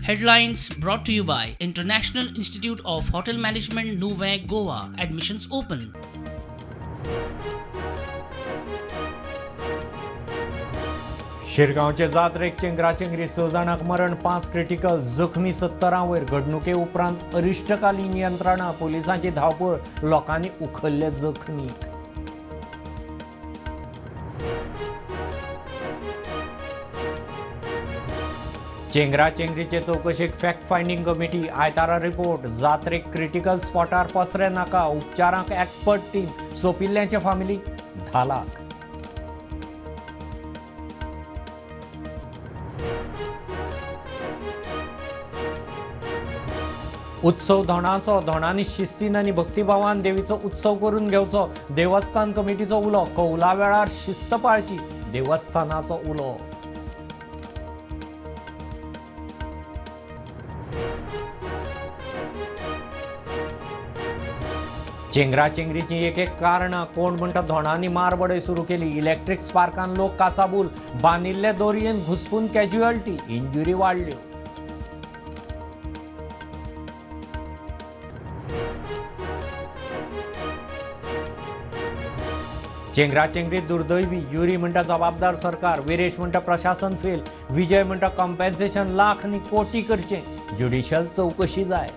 Headlines brought to you by International Institute of Hotel Management, Nuvei, Goa. Admissions open. शिरगांवचे जात्रेक चेंगराचेंगरी 6 जाणांक मरण, 5 critical, जखमी 70 वयर. घडणुके उपरांत अरिश्टकालीन यंत्रणा, पोलिसांची धांवपळ, लोकांनी उखल्ले जखमी. चेंगराचेंगरीचे चौकशेक फॅक्ट फायंडिंग कमिटी. आयतारा रिपोर्ट. जात्रेक क्रिटिकल स्पॉटार पसरे नाका. उपचारांक एक्सपर्ट टीम. सोंपिल्ल्यांचे फामिलीक 10 लाख. उत्सव धोणाचो. धोणांनी शिस्तीन आनी भक्तिभावान देवीचो उत्सव करून घेवचो. देवस्थान कमिटीचो उलो. कौला वेळार शिस्त पाळची. देवस्थानाचो उलो. चेंगराचेंगरीची एक कारणां. कोण म्हणटा धोणांनी मारबडय सुरू केली. इलेक्ट्रीक स्पार्कान लोक काचाबूल. बांदिल्ले दोरयेन घुस्पून कॅज्युअलिटी. इंजुरी वाडल्यो. चेंगराचेंगरी दुर्दैवी. युरी म्हणटा जबाबदार सरकार. विरेश म्हणटा प्रशासन फेल. विजय म्हणटा कॉम्पेन्सेशन लाख आनी कोटी करचें. ज्युडिशियल चौकशी जाय.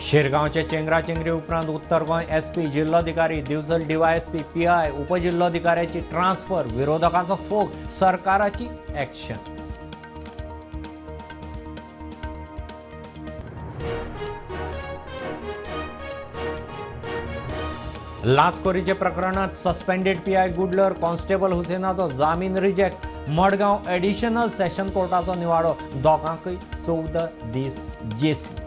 शिरगांवचे चेंगराचेंगरी उपरांत उत्तर गोंय एसपी, जिल्लोधिकारी, दिवचल डीवायएसपी, पीआय, उपजिल्लोधिकाऱ्याची ट्रान्सफर. विरोधकांचो फोग. सरकाराची एक्शन. लाचखोरीचे प्रकरणात सस्पेंडेड पीआय गुडलर. कॉन्स्टेबल हुसेनाचो जामीन रिजेक्ट. मडगांव एडिशनल सेशन कोर्टाचो निवाडो. दोगांकय 14 दीस जेसी.